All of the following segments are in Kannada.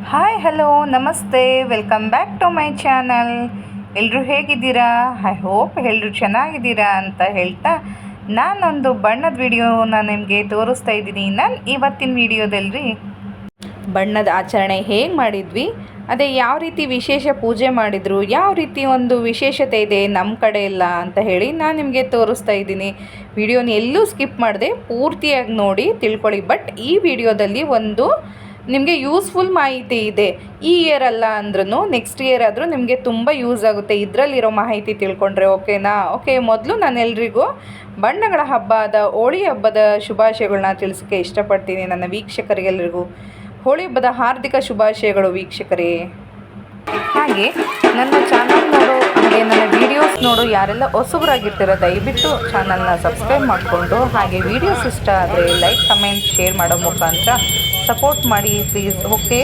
ಹಾಯ್ ಹಲೋ ನಮಸ್ತೆ welcome back to my channel. ಎಲ್ಲರೂ ಹೇಗಿದ್ದೀರಾ? ಐ ಹೋಪ್ ಎಲ್ಲರೂ ಚೆನ್ನಾಗಿದ್ದೀರಾ ಅಂತ ಹೇಳ್ತಾ ನಾನೊಂದು ಬಣ್ಣದ ವಿಡಿಯೋನ ನಿಮಗೆ ತೋರಿಸ್ತಾ ಇದ್ದೀನಿ. ನಾನು ಇವತ್ತಿನ ವಿಡಿಯೋದಲ್ಲಿ ಬಣ್ಣದ ಆಚರಣೆ ಹೇಗೆ ಮಾಡಿದ್ವಿ, ಅದೇ ಯಾವ ರೀತಿ ವಿಶೇಷ ಪೂಜೆ ಮಾಡಿದರು, ಯಾವ ರೀತಿ ಒಂದು ವಿಶೇಷತೆ ಇದೆ ನಮ್ಮ ಕಡೆ ಎಲ್ಲ ಅಂತ ಹೇಳಿ ನಾನು ನಿಮಗೆ ತೋರಿಸ್ತಾ ಇದ್ದೀನಿ. ವಿಡಿಯೋನ ಎಲ್ಲೂ ಸ್ಕಿಪ್ ಮಾಡದೆ ಪೂರ್ತಿಯಾಗಿ ನೋಡಿ ತಿಳ್ಕೊಳ್ಳಿ. ಬಟ್ ಈ ವಿಡಿಯೋದಲ್ಲಿ ಒಂದು ನಿಮಗೆ ಯೂಸ್ಫುಲ್ ಮಾಹಿತಿ ಇದೆ. ಈ ಇಯರ್ ಅಲ್ಲ ಅಂದ್ರೂ ನೆಕ್ಸ್ಟ್ ಇಯರ್ ಆದರೂ ನಿಮಗೆ ತುಂಬ ಯೂಸ್ ಆಗುತ್ತೆ ಇದರಲ್ಲಿರೋ ಮಾಹಿತಿ ತಿಳ್ಕೊಂಡ್ರೆ. ಓಕೆನಾ? ಓಕೆ, ಮೊದಲು ನಾನು ಎಲ್ರಿಗೂ ಬಣ್ಣಗಳ ಹಬ್ಬದ ಹೋಳಿ ಹಬ್ಬದ ಶುಭಾಶಯಗಳನ್ನ ತಿಳಿಸೋಕ್ಕೆ ಇಷ್ಟಪಡ್ತೀನಿ. ನನ್ನ ವೀಕ್ಷಕರಿಗೆಲ್ಲರಿಗೂ ಹೋಳಿ ಹಬ್ಬದ ಹಾರ್ದಿಕ ಶುಭಾಶಯಗಳು ವೀಕ್ಷಕರೇ. ಹಾಗೆ ನನ್ನ ಚಾನಲ್ ನೋಡೋ ಹಾಗೆ ನನ್ನ ವೀಡಿಯೋಸ್ ನೋಡು ಯಾರೆಲ್ಲ ಹೊಸಬರಾಗಿರ್ತೀರೋ ದಯವಿಟ್ಟು ಚಾನಲ್ನ ಸಬ್ಸ್ಕ್ರೈಬ್ ಮಾಡಿಕೊಂಡು ಹಾಗೆ ವೀಡಿಯೋಸ್ ಇಷ್ಟ ಆದರೆ ಲೈಕ್ ಕಮೆಂಟ್ ಶೇರ್ ಮಾಡೋ ಮುಖಾಂತರ ಸಪೋರ್ಟ್ ಮಾಡಿ ಪ್ಲೀಸ್. ಓಕೆ,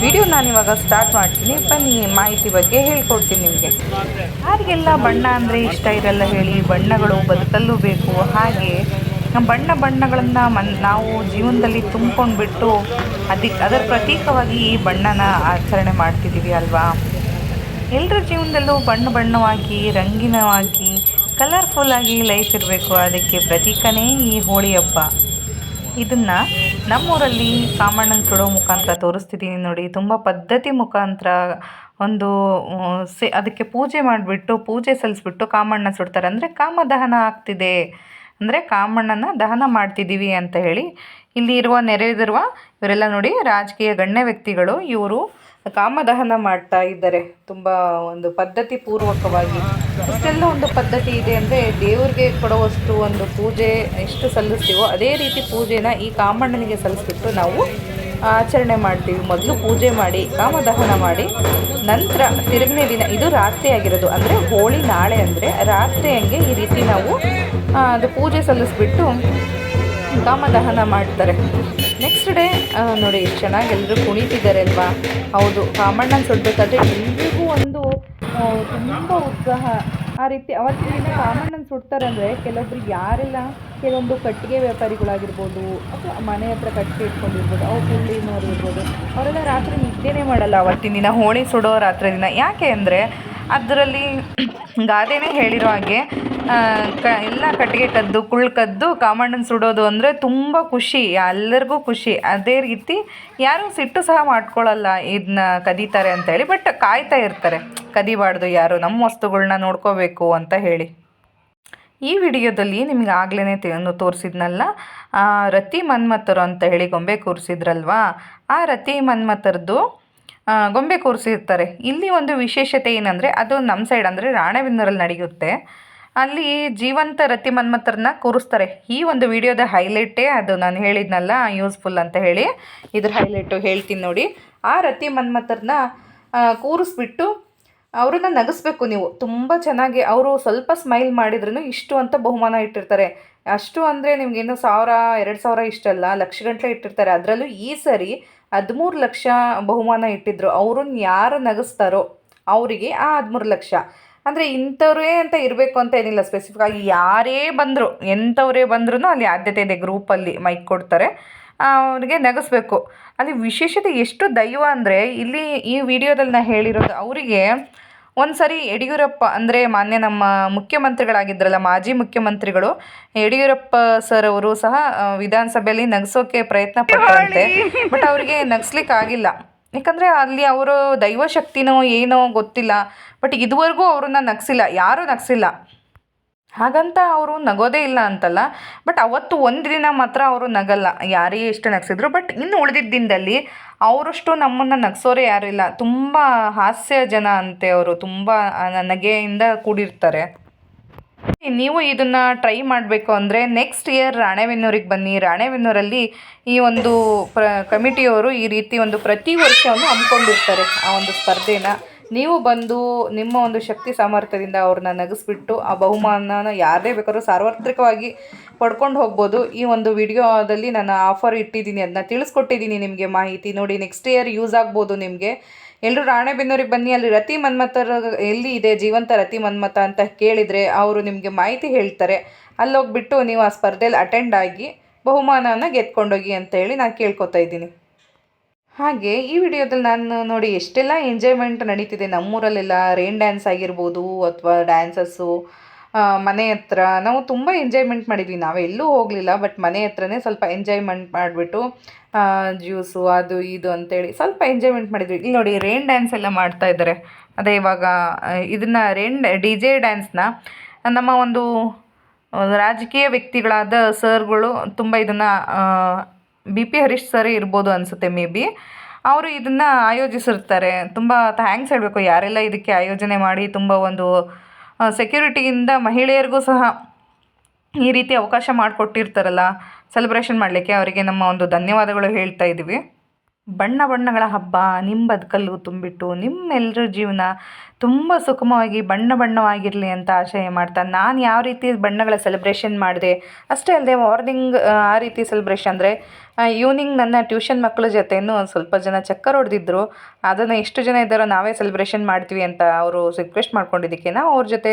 ವಿಡಿಯೋ ನಾನಿವಾಗ ಸ್ಟಾರ್ಟ್ ಮಾಡ್ತೀನಿ. ಬನ್ನಿ ಮಾಹಿತಿ ಬಗ್ಗೆ ಹೇಳ್ಕೊಡ್ತೀನಿ ನಿಮಗೆ. ಯಾರಿಗೆಲ್ಲ ಬಣ್ಣ ಅಂದರೆ ಇಷ್ಟ ಇರಲ್ಲ ಹೇಳಿ? ಬಣ್ಣಗಳು ಬದುಕಲ್ಲೂ ಬೇಕು. ಹಾಗೆ ಬಣ್ಣಗಳನ್ನು ನಾವು ಜೀವನದಲ್ಲಿ ತುಂಬಿಕೊಂಡ್ಬಿಟ್ಟು ಅದರ ಪ್ರತೀಕವಾಗಿ ಈ ಬಣ್ಣನ ಆಚರಣೆ ಮಾಡ್ತಿದ್ದೀವಿ ಅಲ್ವಾ? ಎಲ್ಲರ ಜೀವನದಲ್ಲೂ ಬಣ್ಣವಾಗಿ ರಂಗಿನವಾಗಿ ಕಲರ್ಫುಲ್ಲಾಗಿ ಲೈಫ್ ಇರಬೇಕು. ಅದಕ್ಕೆ ಪ್ರತೀಕನೇ ಈ ಹೋಳಿ ಹಬ್ಬ. ಇದನ್ನು ನಮ್ಮೂರಲ್ಲಿ ಕಾಮಣ್ಣನ ಸುಡೋ ಮುಖಾಂತರ ತೋರಿಸ್ತಿದ್ದೀನಿ ನೋಡಿ. ತುಂಬ ಪದ್ಧತಿ ಮುಖಾಂತರ ಒಂದು ಅದಕ್ಕೆ ಪೂಜೆ ಮಾಡಿಬಿಟ್ಟು ಪೂಜೆ ಸಲ್ಲಿಸ್ಬಿಟ್ಟು ಕಾಮಣ್ಣ ಸುಡ್ತಾರೆ. ಅಂದರೆ ಕಾಮದಹನ ಆಗ್ತಿದೆ, ಅಂದರೆ ಕಾಮಣ್ಣನ ದಹನ ಮಾಡ್ತಿದ್ದೀವಿ ಅಂತ ಹೇಳಿ ಇಲ್ಲಿ ಇರುವ ನೆರೆದಿರುವ ಇವರೆಲ್ಲ ನೋಡಿ ರಾಜಕೀಯ ಗಣ್ಯ ವ್ಯಕ್ತಿಗಳು. ಇವರು ಕಾಮದಹನ ಮಾಡ್ತಾ ಇದ್ದಾರೆ ತುಂಬ ಒಂದು ಪದ್ಧತಿ ಪೂರ್ವಕವಾಗಿ. ಇಷ್ಟೆಲ್ಲ ಒಂದು ಪದ್ಧತಿ ಇದೆ ಅಂದರೆ ದೇವ್ರಿಗೆ ಕೊಡುವಷ್ಟು ಒಂದು ಪೂಜೆ ಎಷ್ಟು ಸಲ್ಲಿಸ್ತೀವೋ ಅದೇ ರೀತಿ ಪೂಜೆನ ಈ ಕಾಮಣ್ಣನಿಗೆ ಸಲ್ಲಿಸ್ಬಿಟ್ಟು ನಾವು ಆಚರಣೆ ಮಾಡ್ತೀವಿ. ಮೊದಲು ಪೂಜೆ ಮಾಡಿ ಕಾಮದಹನ ಮಾಡಿ ನಂತರ ತಿರುಗನೇ ದಿನ, ಇದು ರಾತ್ರಿ ಆಗಿರೋದು, ಅಂದರೆ ಹೋಳಿ ನಾಳೆ ಅಂದರೆ ರಾತ್ರಿ ಹಂಗೆ ಈ ರೀತಿ ನಾವು ಅದು ಪೂಜೆ ಸಲ್ಲಿಸ್ಬಿಟ್ಟು ಕಾಮದಹನ ಮಾಡ್ತಾರೆ. ನೆಕ್ಸ್ಟ್ ಡೇ ನೋಡಿ ಎಷ್ಟು ಚೆನ್ನಾಗಿ ಎಲ್ಲರೂ ಕುಣಿತಿದ್ದಾರೆ ಅಲ್ವಾ? ಹೌದು, ಕಾಮಣ್ಣನ ಸುಡಬೇಕಾದ್ರೆ ಎಲ್ರಿಗೂ ಒಂದು ತುಂಬ ಉತ್ಸಾಹ. ಆ ರೀತಿ ಅವತ್ತಿನ ದಿನ ಕಾಮಣ್ಣನ ಸುಡ್ತಾರೆ ಅಂದರೆ ಕೆಲವೊಬ್ರಿಗೆ ಯಾರೆಲ್ಲ ಕೆಲವೊಂದು ಕಟ್ಟಿಗೆ ವ್ಯಾಪಾರಿಗಳಾಗಿರ್ಬೋದು ಅಥವಾ ಮನೆ ಹತ್ರ ಕಟ್ಟಿಗೆ ಇಟ್ಕೊಂಡಿರ್ಬೋದು, ಅವ್ರು ಹುಳ್ಳಿನವ್ರು ಇರ್ಬೋದು, ಅವರೆಲ್ಲ ರಾತ್ರಿ ನಿದ್ದೆನೇ ಮಾಡಲ್ಲ ಅವತ್ತಿನ ದಿನ ಹೋಳಿ ಸುಡೋ ರಾತ್ರಿ ದಿನ. ಯಾಕೆ ಅಂದರೆ ಅದರಲ್ಲಿ ಗಾದೆನೇ ಹೇಳಿರೋ ಹಾಗೆ ಎಲ್ಲ ಕಟ್ಟಿಗೆ ಕದ್ದು ಕುಳ್ಳು ಕದ್ದು ಕಾಮಣ್ಣನ ಸುಡೋದು ಅಂದರೆ ತುಂಬ ಖುಷಿ, ಎಲ್ಲರಿಗೂ ಖುಷಿ. ಅದೇ ರೀತಿ ಯಾರೂ ಸಿಟ್ಟು ಸಹ ಮಾಡ್ಕೊಳ್ಳಲ್ಲ ಇದನ್ನ ಕದೀತಾರೆ ಅಂತೇಳಿ. ಬಟ್ ಕಾಯ್ತಾ ಇರ್ತಾರೆ, ಕದಿಬಾರ್ದು ಯಾರು, ನಮ್ಮ ವಸ್ತುಗಳನ್ನ ನೋಡ್ಕೋಬೇಕು ಅಂತ ಹೇಳಿ. ಈ ವಿಡಿಯೋದಲ್ಲಿ ನಿಮ್ಗೆ ಆಗ್ಲೇ ತೋರಿಸಿದ್ನಲ್ಲ, ರತಿ ಮನ್ಮಥರು ಅಂತ ಹೇಳಿ ಗೊಂಬೆ ಕೂರಿಸಿದ್ರಲ್ವಾ, ಆ ರತಿ ಮನ್ಮಥರದ್ದು ಗೊಂಬೆ ಕೂರಿಸಿರ್ತಾರೆ. ಇಲ್ಲಿ ಒಂದು ವಿಶೇಷತೆ ಏನಂದರೆ ಅದು ನಮ್ಮ ಸೈಡ್ ಅಂದರೆ ರಾಣೆಬೆನ್ನೂರಲ್ಲಿ ನಡೆಯುತ್ತೆ. ಅಲ್ಲಿ ಜೀವಂತ ರತಿ ಮನ್ಮಥರನ್ನ ಕೂರಿಸ್ತಾರೆ. ಈ ಒಂದು ವಿಡಿಯೋದ ಹೈಲೈಟೇ ಅದು, ನಾನು ಹೇಳಿದ್ನಲ್ಲ ಯೂಸ್ಫುಲ್ ಅಂತ ಹೇಳಿ. ಇದ್ರ ಹೈಲೈಟು ಹೇಳ್ತೀನಿ ನೋಡಿ. ಆ ರತಿ ಮನ್ಮಥರನ್ನ ಕೂರಿಸ್ಬಿಟ್ಟು ಅವ್ರನ್ನ ನಗಿಸ್ಬೇಕು ನೀವು ತುಂಬ ಚೆನ್ನಾಗಿ. ಅವರು ಸ್ವಲ್ಪ ಸ್ಮೈಲ್ ಮಾಡಿದ್ರೂ ಇಷ್ಟು ಅಂತ ಬಹುಮಾನ ಇಟ್ಟಿರ್ತಾರೆ. ಅಷ್ಟು ಅಂದರೆ ನಿಮಗೇನು 1000 2000 ಇಷ್ಟಲ್ಲ, ಲಕ್ಷಗಟ್ಟಲೆ ಇಟ್ಟಿರ್ತಾರೆ. ಅದರಲ್ಲೂ ಈ ಸರಿ 13 ಲಕ್ಷ ಬಹುಮಾನ ಇಟ್ಟಿದ್ರು. ಅವ್ರನ್ನ ಯಾರು ನಗಿಸ್ತಾರೋ ಅವರಿಗೆ ಆ 13 ಲಕ್ಷ. ಅಂದರೆ ಇಂಥವ್ರೇ ಅಂತ ಇರಬೇಕು ಅಂತ ಏನಿಲ್ಲ, ಸ್ಪೆಸಿಫಿಕ್ ಆಗಿ ಯಾರೇ ಬಂದರು ಎಂಥವರೇ ಬಂದ್ರೂ ಅಲ್ಲಿ ಆದ್ಯತೆ ಇದೆ. ಗ್ರೂಪಲ್ಲಿ ಮೈಕ್ ಕೊಡ್ತಾರೆ, ಅವ್ರಿಗೆ ನಗಿಸ್ಬೇಕು. ಅಲ್ಲಿ ವಿಶೇಷತೆ ಎಷ್ಟು ದೈವ ಅಂದರೆ ಇಲ್ಲಿ ಈ ವಿಡಿಯೋದಲ್ಲಿ ನಾನು ಹೇಳಿರೋದು, ಅವರಿಗೆ ಒಂದು ಸರಿ ಯಡಿಯೂರಪ್ಪ ಅಂದರೆ ಮಾನ್ಯ ನಮ್ಮ ಮುಖ್ಯಮಂತ್ರಿಗಳಾಗಿದ್ದರಲ್ಲ, ಮಾಜಿ ಮುಖ್ಯಮಂತ್ರಿಗಳು ಯಡಿಯೂರಪ್ಪ ಸರ್ ಅವರು ಸಹ ವಿಧಾನಸಭೆಯಲ್ಲಿ ನಗಿಸೋಕ್ಕೆ ಪ್ರಯತ್ನ ಪಟ್ಟರಂತೆ. ಬಟ್ ಅವರಿಗೆ ನಗಿಸ್ಲಿಕ್ಕಾಗಿಲ್ಲ. ಯಾಕಂದರೆ ಅಲ್ಲಿ ಅವರು ದೈವಶಕ್ತಿನೋ ಏನೋ ಗೊತ್ತಿಲ್ಲ, ಬಟ್ ಇದುವರೆಗೂ ಅವ್ರನ್ನ ನಗಿಸಿಲ್ಲ, ಯಾರೂ ನಗಿಸಿಲ್ಲ. ಹಾಗಂತ ಅವರು ನಗೋದೇ ಇಲ್ಲ ಅಂತಲ್ಲ, ಬಟ್ ಅವತ್ತು ಒಂದು ದಿನ ಮಾತ್ರ ಅವರು ನಗಲ್ಲ, ಯಾರೇ ಎಷ್ಟು ನಗಿಸಿದ್ರು. ಬಟ್ ಇನ್ನು ಉಳಿದಿದ್ದ ದಿನದಲ್ಲಿ ಅವರಷ್ಟು ನಮ್ಮನ್ನು ನಗಿಸೋರೇ ಯಾರಿಲ್ಲ. ತುಂಬ ಹಾಸ್ಯ ಜನ ಅಂತೆ ಅವರು, ತುಂಬ ನಗೆಯಿಂದ ಕೂಡಿರ್ತಾರೆ. ನೀವು ಇದನ್ನು ಟ್ರೈ ಮಾಡಬೇಕು ಅಂದರೆ ನೆಕ್ಸ್ಟ್ ಇಯರ್ ರಾಣೆಬೆನ್ನೂರಿಗೆ ಬನ್ನಿ. ರಾಣೆಬೆನ್ನೂರಲ್ಲಿ ಈ ಒಂದು ಕಮಿಟಿಯವರು ಈ ರೀತಿ ಒಂದು ಪ್ರತಿ ವರ್ಷವನ್ನು ಹಮ್ಮಿಕೊಂಡಿರ್ತಾರೆ ಆ ಒಂದು ಸ್ಪರ್ಧೆನ. ನೀವು ಬಂದು ನಿಮ್ಮ ಒಂದು ಶಕ್ತಿ ಸಾಮರ್ಥ್ಯದಿಂದ ಅವ್ರನ್ನ ನಗಿಸ್ಬಿಟ್ಟು ಆ ಬಹುಮಾನನ ಯಾರೇ ಬೇಕಾದ್ರೂ ಸಾರ್ವತ್ರಿಕವಾಗಿ ಪಡ್ಕೊಂಡು ಹೋಗ್ಬೋದು. ಈ ಒಂದು ವಿಡಿಯೋದಲ್ಲಿ ನಾನು ಆಫರ್ ಇಟ್ಟಿದ್ದೀನಿ, ಅದನ್ನ ತಿಳಿಸ್ಕೊಟ್ಟಿದ್ದೀನಿ ನಿಮಗೆ ಮಾಹಿತಿ ನೋಡಿ. ನೆಕ್ಸ್ಟ್ ಇಯರ್ ಯೂಸ್ ಆಗ್ಬೋದು ನಿಮಗೆ. ಎಲ್ಲರೂ ರಾಣೆಬೆನ್ನೂರಿಗೆ ಬನ್ನಿ. ಅಲ್ಲಿ ರತಿ ಮನ್ಮಥರ ಎಲ್ಲಿ ಇದೆ ಜೀವಂತ ರತಿ ಮನ್ಮಥ ಅಂತ ಕೇಳಿದರೆ ಅವರು ನಿಮಗೆ ಮಾಹಿತಿ ಹೇಳ್ತಾರೆ. ಅಲ್ಲೋಗ್ಬಿಟ್ಟು ನೀವು ಆ ಸ್ಪರ್ಧೆಯಲ್ಲಿ ಅಟೆಂಡ್ ಆಗಿ ಬಹುಮಾನವನ್ನು ಗೆದ್ಕೊಂಡೋಗಿ ಅಂತ ಹೇಳಿ ನಾನು ಕೇಳ್ಕೊತಾ ಇದ್ದೀನಿ. ಹಾಗೆ ಈ ವಿಡಿಯೋದಲ್ಲಿ ನಾನು ನೋಡಿ ಎಷ್ಟೆಲ್ಲ ಎಂಜಾಯ್ಮೆಂಟ್ ನಡೀತಿದೆ ನಮ್ಮೂರಲ್ಲೆಲ್ಲ ರೈನ್ ಡ್ಯಾನ್ಸ್ ಆಗಿರ್ಬೋದು ಅಥವಾ ಡ್ಯಾನ್ಸಸ್ಸು ಮನೆ ಹತ್ರ ನಾವು ತುಂಬ ಎಂಜಾಯ್ಮೆಂಟ್ ಮಾಡಿದ್ವಿ. ನಾವೆಲ್ಲೂ ಹೋಗಲಿಲ್ಲ, ಬಟ್ ಮನೆ ಹತ್ರನೇ ಸ್ವಲ್ಪ ಎಂಜಾಯ್ಮೆಂಟ್ ಮಾಡಿಬಿಟ್ಟು ಜ್ಯೂಸು ಅದು ಇದು ಅಂತೇಳಿ ಸ್ವಲ್ಪ ಎಂಜಾಯ್ಮೆಂಟ್ ಮಾಡಿದ್ವಿ. ಇಲ್ಲಿ ನೋಡಿ ರೈನ್ ಡ್ಯಾನ್ಸ್ ಎಲ್ಲ ಮಾಡ್ತಾ ಇದ್ದಾರೆ. ಅದೇ ಇವಾಗ ಇದನ್ನು ಡಿ ಜೆ ಡ್ಯಾನ್ಸ್ನ ನಮ್ಮ ಒಂದು ರಾಜಕೀಯ ವ್ಯಕ್ತಿಗಳಾದ ಸರ್ಗಳು ತುಂಬ ಇದನ್ನು ಬಿ ಪಿ ಹರೀಶ್ ಸರ್ ಇರ್ಬೋದು ಅನಿಸುತ್ತೆ ಮೇ ಬಿ. ಅವರು ಇದನ್ನು ಆಯೋಜಿಸಿರ್ತಾರೆ. ತುಂಬ ಥ್ಯಾಂಕ್ಸ್ ಹೇಳಬೇಕು ಯಾರೆಲ್ಲ ಇದಕ್ಕೆ ಆಯೋಜನೆ ಮಾಡಿ ತುಂಬ ಒಂದು ಸೆಕ್ಯೂರಿಟಿಯಿಂದ ಮಹಿಳೆಯರಿಗೂ ಸಹ ಈ ರೀತಿ ಅವಕಾಶ ಮಾಡಿಕೊಟ್ಟಿರ್ತಾರಲ್ಲ ಸೆಲೆಬ್ರೇಷನ್ ಮಾಡಲಿಕ್ಕೆ, ಅವರಿಗೆ ನಮ್ಮ ಒಂದು ಧನ್ಯವಾದಗಳು ಹೇಳ್ತಾ ಇದ್ದೀವಿ. ಬಣ್ಣ ಬಣ್ಣಗಳ ಹಬ್ಬ ನಿಮ್ಮ ಬದುಕಲ್ಲೂ ತುಂಬಿಟ್ಟು ನಿಮ್ಮೆಲ್ಲರ ಜೀವನ ತುಂಬ ಸುಗಮವಾಗಿ ಬಣ್ಣವಾಗಿರಲಿ ಅಂತ ಆಶಯ ಮಾಡ್ತಾ, ನಾನು ಯಾವ ರೀತಿ ಬಣ್ಣಗಳ ಸೆಲೆಬ್ರೇಷನ್ ಮಾಡಿದೆ ಅಷ್ಟೇ ಅಲ್ಲದೆ ಮಾರ್ನಿಂಗ್ ಆ ರೀತಿ ಸೆಲೆಬ್ರೇಷನ್ ಅಂದರೆ ಈವ್ನಿಂಗ್ ನನ್ನ ಟ್ಯೂಷನ್ ಮಕ್ಕಳ ಜೊತೆನೂ ಒಂದು ಸ್ವಲ್ಪ ಜನ ಚಕ್ಕರ್ ಹೊಡೆದಿದ್ರು. ಅದನ್ನು ಎಷ್ಟು ಜನ ಇದ್ದಾರೋ ನಾವೇ ಸೆಲೆಬ್ರೇಷನ್ ಮಾಡ್ತೀವಿ ಅಂತ ಅವರು ರಿಕ್ವೆಸ್ಟ್ ಮಾಡ್ಕೊಂಡಿದ್ದಕ್ಕೆ ನಾವು ಅವ್ರ ಜೊತೆ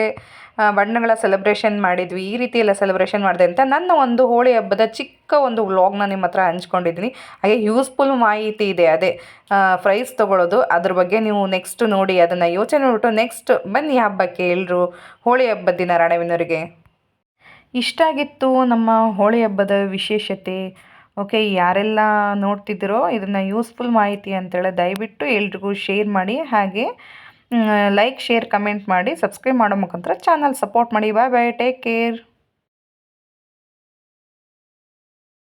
ಬಣ್ಣಗಳ ಸೆಲೆಬ್ರೇಷನ್ ಮಾಡಿದ್ವಿ. ಈ ರೀತಿ ಎಲ್ಲ ಸೆಲೆಬ್ರೇಷನ್ ಮಾಡಿದೆ ಅಂತ ನನ್ನ ಒಂದು ಹೋಳಿ ಹಬ್ಬದ ಚಿಕ್ಕ ಒಂದು ವ್ಲಾಗ್ನ ನಿಮ್ಮ ಹತ್ರ ಹಂಚ್ಕೊಂಡಿದ್ದೀನಿ. ಹಾಗೆ ಯೂಸ್ಫುಲ್ ಮಾಹಿತಿ ಇದೆ, ಅದೇ ಪ್ರೈಸ್ ತೊಗೊಳ್ಳೋದು, ಅದ್ರ ಬಗ್ಗೆ ನೀವು ನೆಕ್ಸ್ಟ್ ನೋಡಿ ಅದನ್ನು ಯೋಚನೆ ಮಾಡಿಬಿಟ್ಟು ನೆಕ್ಸ್ಟ್ ಬನ್ನಿ ಹಬ್ಬಕ್ಕೆ ಎಲ್ಲರೂ ಹೋಳಿ ಹಬ್ಬದ ದಿನ ರಾಣೆಬೆನ್ನೂರಿಗೆ. ಇಷ್ಟ ಆಗಿತ್ತು ನಮ್ಮ ಹೋಳಿ ಹಬ್ಬದ ವಿಶೇಷತೆ. ಓಕೆ, ಯಾರೆಲ್ಲ ನೋಡ್ತಿದ್ದೀರೋ ಇದನ್ನು ಯೂಸ್ಫುಲ್ ಮಾಹಿತಿ ಅಂತೇಳಿ ದಯವಿಟ್ಟು ಎಲ್ರಿಗೂ ಶೇರ್ ಮಾಡಿ. ಹಾಗೆ ಲೈಕ್, ಶೇರ್, ಕಮೆಂಟ್ ಮಾಡಿ, ಸಬ್ಸ್ಕ್ರೈಬ್ ಮಾಡೋ ಮುಖಾಂತರ ಚಾನಲ್ ಸಪೋರ್ಟ್ ಮಾಡಿ. ಬಾಯ್ ಬಾಯ್, ಟೇಕ್ ಕೇರ್.